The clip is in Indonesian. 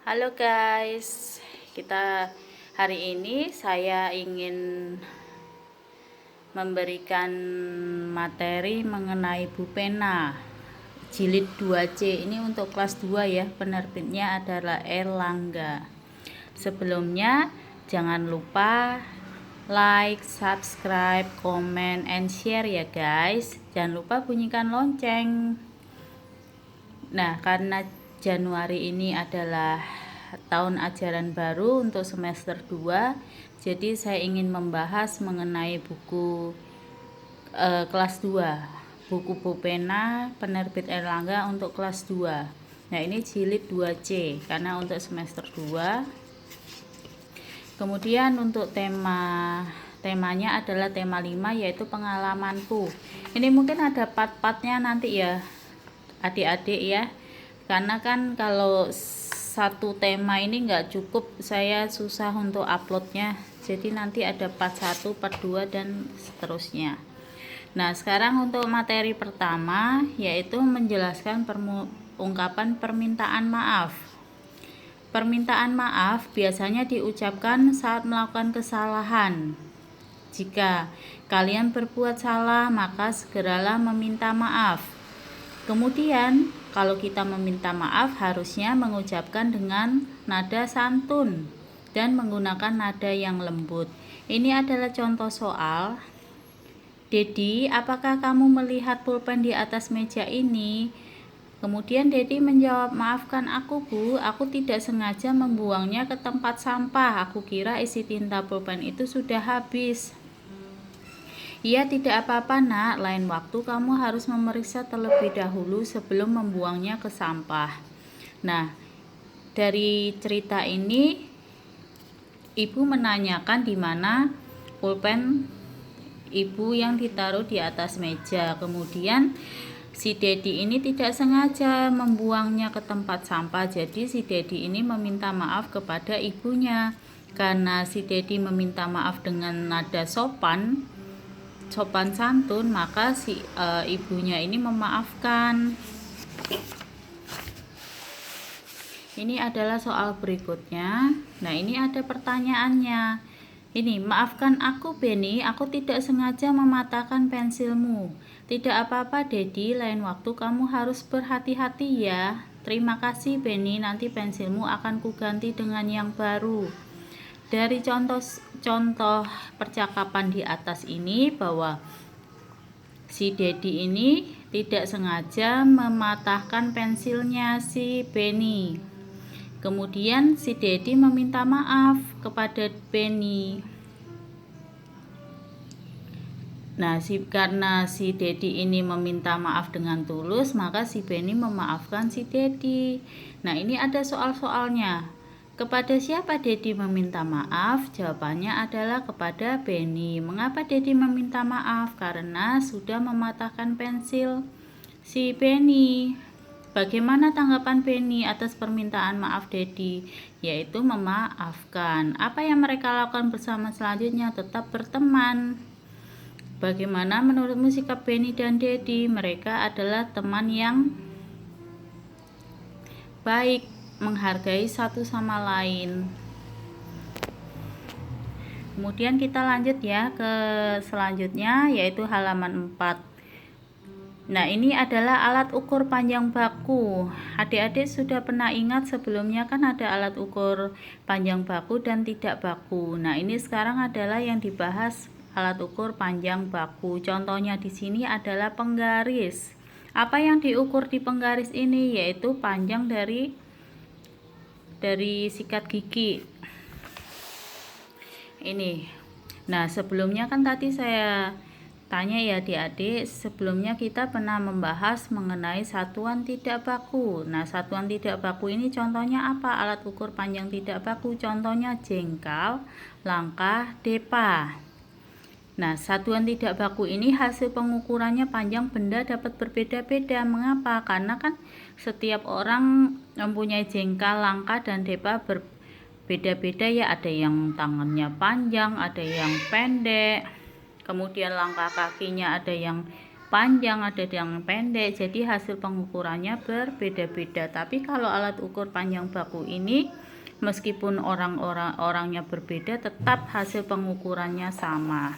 Halo guys, kita hari ini saya ingin memberikan materi mengenai Bupena jilid 2C. Ini untuk kelas 2 ya, penerbitnya adalah Erlangga. Sebelumnya jangan lupa like, subscribe, comment, and share ya guys. Jangan lupa bunyikan lonceng. Nah, karena Januari ini adalah tahun ajaran baru untuk semester 2, jadi saya ingin membahas mengenai buku kelas 2, buku Bupena penerbit Erlangga untuk kelas 2. Nah, ini jilid 2C karena untuk semester 2. Kemudian untuk temanya adalah tema 5, yaitu pengalamanku. Ini mungkin ada part-partnya nanti ya adik-adik ya, karena kan kalau satu tema ini nggak cukup, saya susah untuk uploadnya, jadi nanti ada part 1, part 2 dan seterusnya. Nah, sekarang untuk materi pertama yaitu menjelaskan ungkapan permintaan maaf. Permintaan maaf biasanya diucapkan saat melakukan kesalahan. Jika kalian berbuat salah, maka segeralah meminta maaf. Kemudian, kalau kita meminta maaf harusnya mengucapkan dengan nada santun dan menggunakan nada yang lembut. Ini adalah contoh soal. Dedi, apakah kamu melihat pulpen di atas meja ini? Kemudian Dedi menjawab, maafkan aku Bu, aku tidak sengaja membuangnya ke tempat sampah. Aku kira isi tinta pulpen itu sudah habis. Iya, tidak apa-apa nak, lain waktu kamu harus memeriksa terlebih dahulu sebelum membuangnya ke sampah. Nah, dari cerita ini ibu menanyakan di mana pulpen ibu yang ditaruh di atas meja. Kemudian si Dedi ini tidak sengaja membuangnya ke tempat sampah, jadi si Dedi ini meminta maaf kepada ibunya. Karena si Dedi meminta maaf dengan nada sopan santun, maka si ibunya ini memaafkan. Ini adalah soal berikutnya. Nah, ini ada pertanyaannya. Ini, maafkan aku Benny, aku tidak sengaja mematahkan pensilmu. Tidak apa-apa Dedi, lain waktu kamu harus berhati-hati ya. Terima kasih Benny, nanti pensilmu akan kuganti dengan yang baru. Dari contoh percakapan di atas ini bahwa si Dedi ini tidak sengaja mematahkan pensilnya si Benny. Kemudian si Dedi meminta maaf kepada Benny. Nah, karena si Dedi ini meminta maaf dengan tulus, maka si Benny memaafkan si Dedi. Nah, ini ada soal-soalnya. Kepada siapa Dedi meminta maaf? Jawabannya adalah kepada Benny. Mengapa Dedi meminta maaf? Karena sudah mematahkan pensil si Benny. Bagaimana tanggapan Benny atas permintaan maaf Dedi? Yaitu memaafkan. Apa yang mereka lakukan bersama selanjutnya? Tetap berteman. Bagaimana menurutmu sikap Benny dan Dedi? Mereka adalah teman yang baik, menghargai satu sama lain. Kemudian kita lanjut ya ke selanjutnya, yaitu halaman 4. Nah, ini adalah alat ukur panjang baku. Adik-adik sudah pernah ingat sebelumnya kan ada alat ukur panjang baku dan tidak baku. Nah, ini sekarang adalah yang dibahas alat ukur panjang baku. Contohnya di sini adalah penggaris. Apa yang diukur di penggaris ini? Yaitu panjang dari sikat gigi ini. Nah, sebelumnya kan tadi saya tanya ya adik-adik, sebelumnya kita pernah membahas mengenai satuan tidak baku. Nah, satuan tidak baku ini contohnya apa? Alat ukur panjang tidak baku contohnya jengkal, langkah, depa. Nah, satuan tidak baku ini hasil pengukurannya panjang benda dapat berbeda-beda. Mengapa? Karena kan setiap orang mempunyai jengkal, langkah, dan depa berbeda-beda ya. Ada yang tangannya panjang, ada yang pendek. Kemudian langkah kakinya ada yang panjang, ada yang pendek, jadi hasil pengukurannya berbeda-beda. Tapi kalau alat ukur panjang baku ini, meskipun orangnya berbeda, tetap hasil pengukurannya sama.